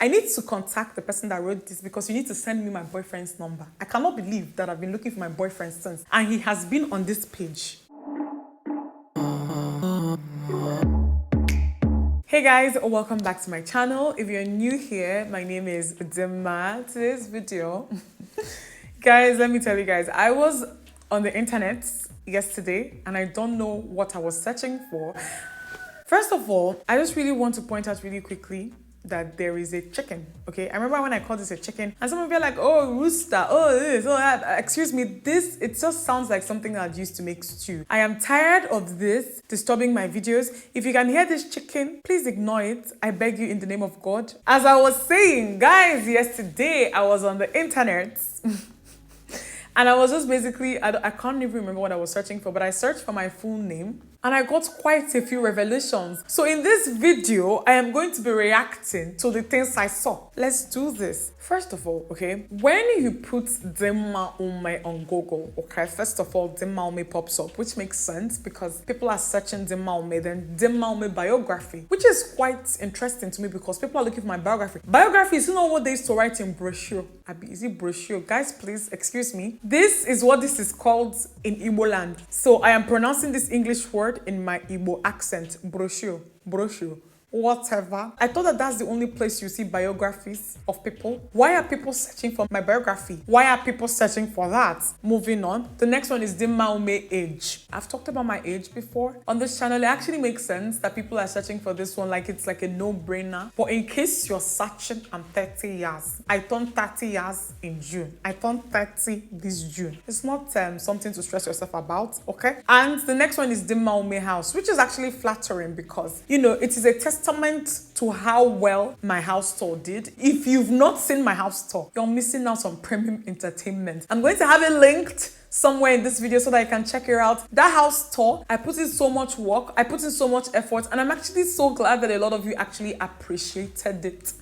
I need to contact the person that wrote this because you need to send me my boyfriend's number. I cannot believe that I've been looking for my boyfriend since, and he has been on this page. Hey guys, welcome back to my channel. If you're new here, my name is Dimma. Today's video, guys, let me tell you guys, I was on the internet yesterday and I don't know what I was searching for. First of all, I just really want to point out really quickly that there is a chicken, okay? I remember when I called this a chicken and some of you are like, oh, rooster, oh, this, oh, that. Excuse me, this, it just sounds like something I'd used to make stew. I am tired of this disturbing my videos. If you can hear this chicken, please ignore it. I beg you in the name of God. As I was saying, guys, yesterday I was on the internet and I was just basically, I can't even remember what I was searching for, but I searched for my full name and I got quite a few revelations. So in this video, I am going to be reacting to the things I saw. Let's do this. First of all, okay, when you put Dimma Umeh on Google, okay, first of all, Dimma Umeh pops up, which makes sense because people are searching Dimma Umeh, then Dimma Umeh biography, which is quite interesting to me because people are looking for my biography. Biography is not what they used to write in brochure. Is it brochure? Guys, please, excuse me. This is what this is called in Igbo land. So I am pronouncing this English word in my Igbo accent. Brochure, whatever. I thought that that's the only place you see biographies of people. Why are people searching for my biography? Why are people searching for that? Moving on. The next one is Dimma Umeh age. I've talked about my age before on this channel. It actually makes sense that people are searching for this one, like it's like a no-brainer. But in case you're searching, I'm 30 years. I turned 30 years in June. I turned 30 this June. It's not something to stress yourself about, okay? And the next one is Dimma Umeh house, which is actually flattering because, you know, it is a testament to how well my house tour did. If you've not seen my house tour, you're missing out on premium entertainment. I'm going to have it linked somewhere in this video so that you can check it out. That house tour, I put in so much work, I put in so much effort, and I'm actually so glad that a lot of you actually appreciated it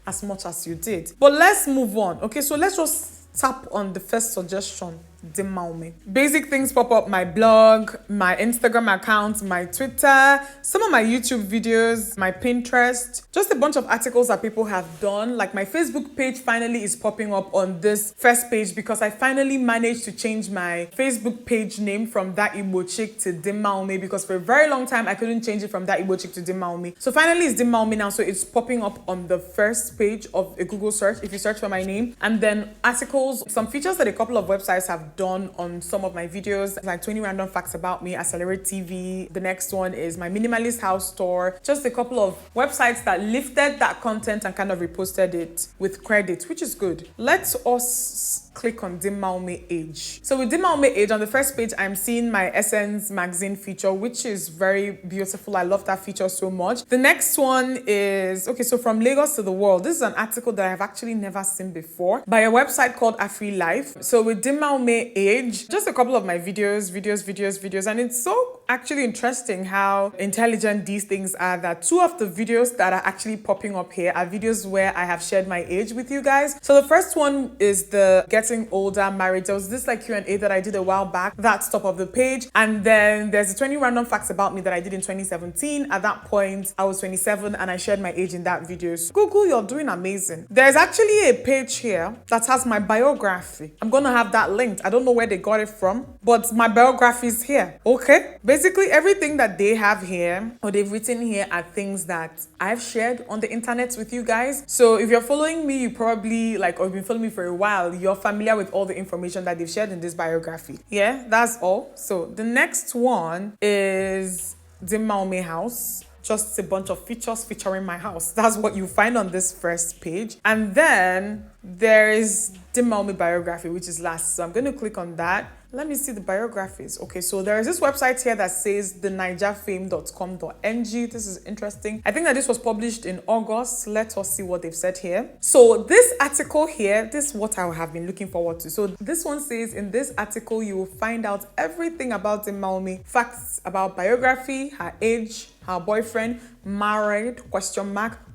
as much as you did. But let's move on. Okay, so let's just tap on the first suggestion. Dimma Umeh. Basic things pop up: my blog, my Instagram account, my Twitter, some of my YouTube videos, my Pinterest, just a bunch of articles that people have done. Like my Facebook page finally is popping up on this first page because I finally managed to change my Facebook page name from That Igbo Chick to Dimma Umeh because for a very long time I couldn't change it from That Igbo Chick to Dimma Umeh. So finally it's Dimma Umeh now, so it's popping up on the first page of a Google search if you search for my name. And then articles, some features that a couple of websites have done on some of my videos, like 20 random facts about me, Accelerate TV. The next one is my minimalist house tour. Just a couple of websites that lifted that content and kind of reposted it with credit, which is good. Let us click on Dimma Umeh age. So with Dimma Umeh age, on the first page, I'm seeing my Essence magazine feature, which is very beautiful. I love that feature so much. The next one is, okay, so from Lagos to the world. This is an article that I've actually never seen before by a website called Afri Life. So with Dimma Umeh age, just a couple of my videos, and it's so actually interesting how intelligent these things are, that two of the videos that are actually popping up here are videos where I have shared my age with you guys. So the first one is the Getting Older Married. There was this like Q&A that I did a while back. That's top of the page. And then there's the 20 random facts about me that I did in 2017. At that point, I was 27 and I shared my age in that video. So Google, you're doing amazing. There's actually a page here that has my biography. I'm gonna have that linked. I don't know where they got it from, but my biography is here, okay? Basically, everything that they have here or they've written here are things that I've shared on the internet with you guys. So if you're following me, you probably like, or you've been following me for a while, you're familiar with all the information that they've shared in this biography. Yeah, that's all. So the next one is Dimma Umeh house. Just a bunch of features featuring my house. That's what you find on this first page. And then there is Dimma Umeh biography, which is last. So I'm going to click on that. Let me see the biographies. Okay, so there is this website here that says thenigeriafame.com.ng. This is interesting. I think that this was published in August. Let us see what they've said here. So this article here, this is what I have been looking forward to. So this one says, in this article, you will find out everything about Dimma Umeh, facts about biography, her age, her boyfriend, married,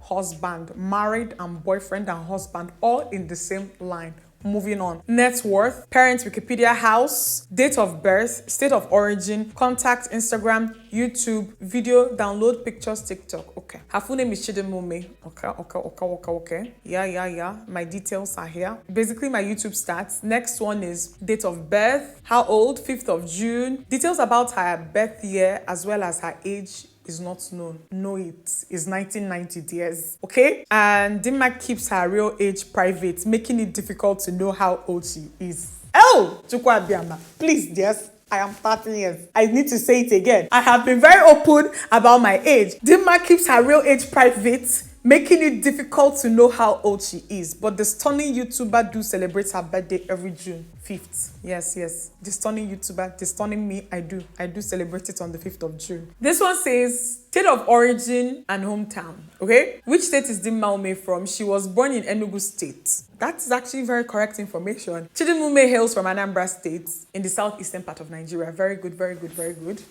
husband, married and boyfriend and husband, all in the same line. Moving on. Net worth, parents, Wikipedia, house, date of birth, state of origin, contact, Instagram, YouTube, video, download, pictures, TikTok. Okay. Her full name is Umeh. Okay. Yeah. My details are here. Basically, my YouTube stats. Next one is date of birth. How old? 5th of June. Details about her birth year as well as her age is not known. Know it is 1990 years. Okay? And Dimma keeps her real age private, making it difficult to know how old she is. Oh! Chukwa Biama. Please, yes. I am 30 years. I need to say it again. I have been very open about my age. Dimma keeps her real age private, making it difficult to know how old she is. But the stunning YouTuber do celebrate her birthday every June 5th. Yes. The stunning YouTuber, the stunning me, I do celebrate it on the 5th of June. This one says, state of origin and hometown. Okay? Which state is Dimma Umeh from? She was born in Enugu State. That's actually very correct information. Umeh hails from Anambra State in the southeastern part of Nigeria. Very good.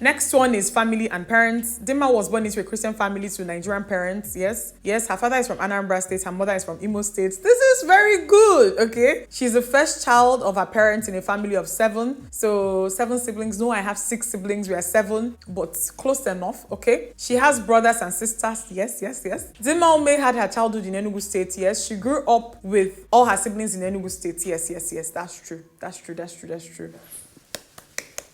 Next one is family and parents. Dimma was born into a Christian family to Nigerian parents. Yes, her father is from Anambra State, her mother is from Imo State. This is very good, okay? She's the first child of her parents in a family of 7. So 7 siblings. No, I have 6 siblings. We are 7, but close enough, okay? She has brothers and sisters. Yes. Dimma Umeh had her childhood in Enugu State. Yes, she grew up with all her siblings in Enugu State. Yes. That's true.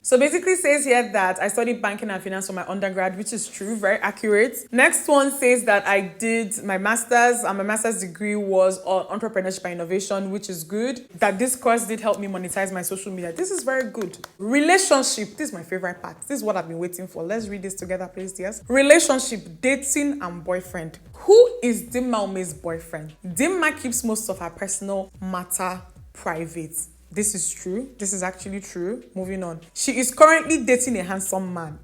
So basically says here that I studied banking and finance for my undergrad, which is true, very accurate. Next one says that I did my master's, and my master's degree was on entrepreneurship and innovation, which is good. That this course did help me monetize my social media. This is very good. Relationship, this is my favorite part. This is what I've been waiting for. Let's read this together, please, yes. Relationship, dating and boyfriend. Who is Dimma Umeh's boyfriend? Dimma keeps most of her personal matter private. This is true. This is actually true. Moving on. She is currently dating a handsome man.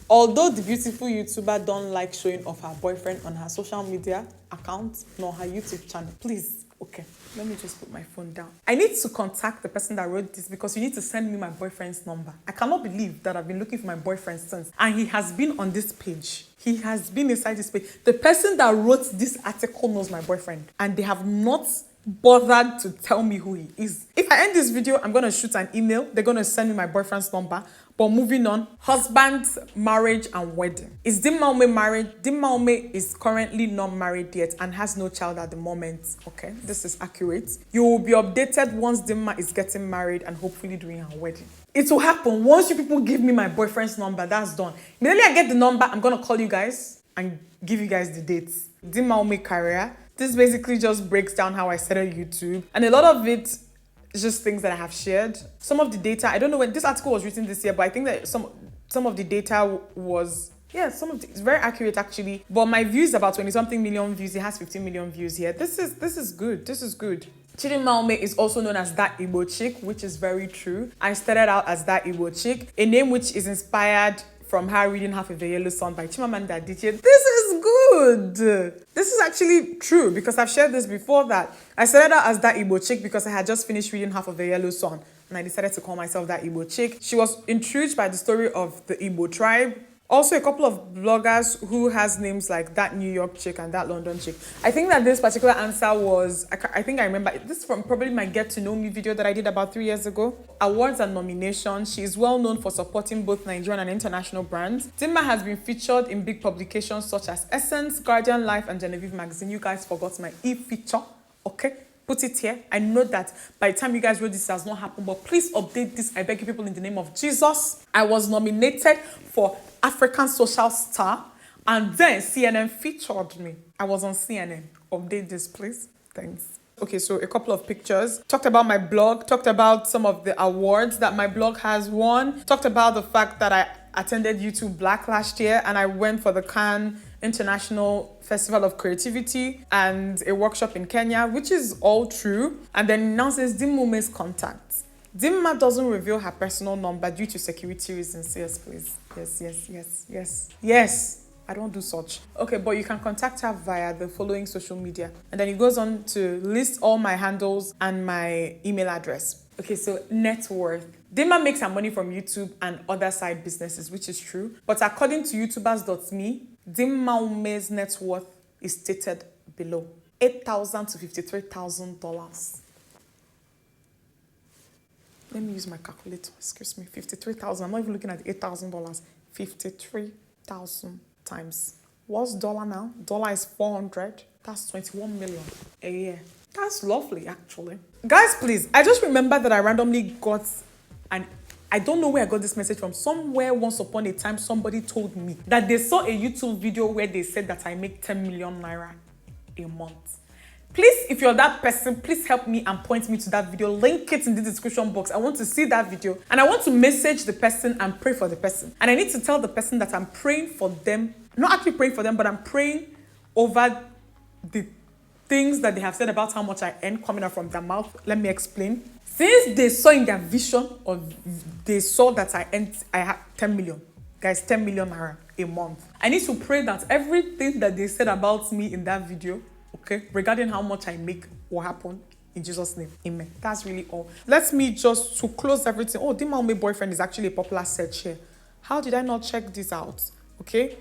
Although the beautiful YouTuber don't like showing off her boyfriend on her social media account nor her YouTube channel. Please, okay, let me just put my phone down. I need to contact the person that wrote this because you need to send me my boyfriend's number. I cannot believe that I've been looking for my boyfriend since, and he has been on this page. He has been inside this page. The person that wrote this article knows my boyfriend, and they have not bothered to tell me who he is. If I end this video, I'm going to shoot an email. They're going to send me my boyfriend's number. But moving on, husband, marriage, and wedding. Is Dimma Umeh married? Dimma Umeh is currently not married yet and has no child at the moment. Okay, this is accurate. You will be updated once Dimma is getting married and hopefully doing her wedding. It will happen once you people give me my boyfriend's number. That's done. Immediately I get the number, I'm going to call you guys and give you guys the dates. Dimma Umeh career. This basically just breaks down how I started YouTube. And a lot of it is just things that I have shared. Some of the data, I don't know when this article was written this year, but I think that some of the data was, it's very accurate actually. But my views, about 20-something million views. It has 15 million views here. This is good. Dimma Umeh is also known as that Igbo chick, which is very true. I started out as that Igbo chick, a name which is inspired from her reading Half of a Yellow Sun by Chimamanda Adichie. This is good. This is actually true because I've shared this before that I started out as that Igbo chick because I had just finished reading Half of a Yellow Sun and I decided to call myself that Igbo chick. She was intrigued by the story of the Igbo tribe. Also, a couple of bloggers who has names like that New York chick and that London chick. I think that this particular answer was, I think I remember, this from probably my Get to Know Me video that I did about 3 years ago. Awards and nominations. She is well known for supporting both Nigerian and international brands. Dimma has been featured in big publications such as Essence, Guardian Life, and Genevieve Magazine. You guys forgot my e-feature, okay? Put it here. I know that by the time you guys wrote this, has not happened, but please update this. I beg you people in the name of Jesus. I was nominated for African Social Star, and then CNN featured me. I was on CNN. Update this, please. Thanks. Okay, so a couple of pictures. Talked about my blog. Talked about some of the awards that my blog has won. Talked about the fact that I attended YouTube Black last year, and I went for the Cannes International Festival of Creativity and a workshop in Kenya, which is all true. And then now says Dimma Umeh's contacts. Dimma doesn't reveal her personal number due to security reasons. Yes, please. Yes. I don't do such. Okay, but you can contact her via the following social media. And then it goes on to list all my handles and my email address. Okay, so net worth. Dimma makes her money from YouTube and other side businesses, which is true. But according to YouTubers.me, Dimma Umeh's net worth is stated below. $8,000 to $53,000. Let me use my calculator. Excuse me. 53,000. I'm not even looking at $8,000. 53,000 times. What's dollar now? Dollar is 400. That's 21 million a year. That's lovely, actually. Guys, please. I just remember that I randomly got an... I don't know where I got this message from. Somewhere once upon a time, somebody told me that they saw a YouTube video where they said that I make 10 million naira a month. Please, if you're that person, please help me and point me to that video. Link it in the description box. I want to see that video. And I want to message the person and pray for the person. And I need to tell the person that I'm praying for them. Not actually praying for them, but I'm praying over the things that they have said about how much I earn coming out from their mouth. Let me explain. Since they saw in their vision, or they saw that I had 10 million. Guys, 10 million naira a month. I need to pray that everything that they said about me in that video, okay, regarding how much I make, will happen in Jesus' name. Amen. That's really all. Let me just, to close everything. Oh, Dimma Umeh boyfriend is actually a popular search here. How did I not check this out? Okay.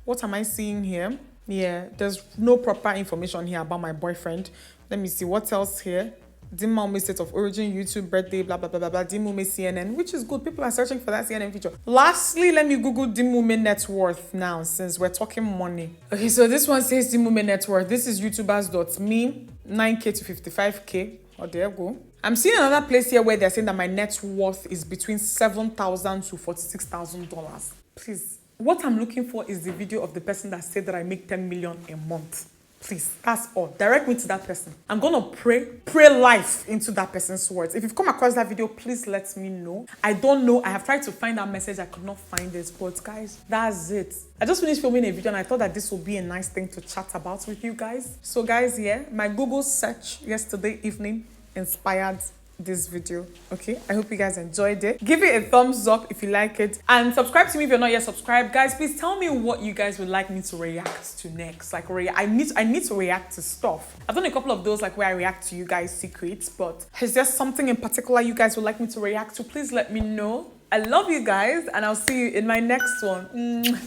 What am I seeing here? Yeah, there's no proper information here about my boyfriend. Let me see what else here. Dimma Umeh state of origin, YouTube, birthday, blah, blah, blah, blah, blah. Dimma Umeh CNN, which is good. People are searching for that CNN feature. Lastly, let me Google Dimma Umeh net worth now, since we're talking money. Okay, so this one says Dimma Umeh net worth. This is YouTubers.me, 9K to 55K. Oh, there you go. I'm seeing another place here where they're saying that my net worth is between $7,000 to $46,000. Please, what I'm looking for is the video of the person that said that I make 10 million a month. Please, that's all. Direct me to that person. I'm gonna pray life into that person's words. If you've come across that video, please let me know. I don't know. I have tried to find that message. I could not find it. But guys, that's it. I just finished filming a video and I thought that this would be a nice thing to chat about with you guys. So guys, yeah, my Google search yesterday evening inspired this video. Okay, I hope you guys enjoyed it. Give it a thumbs up if you like it, and subscribe to me if you're not yet subscribed. Guys, please tell me what you guys would like me to react to next. Like, I need to react to stuff. I've done a couple of those, like where I react to you guys' secrets, but is there something in particular you guys would like me to react to? Please let me know. I love you guys, and I'll see you in my next one.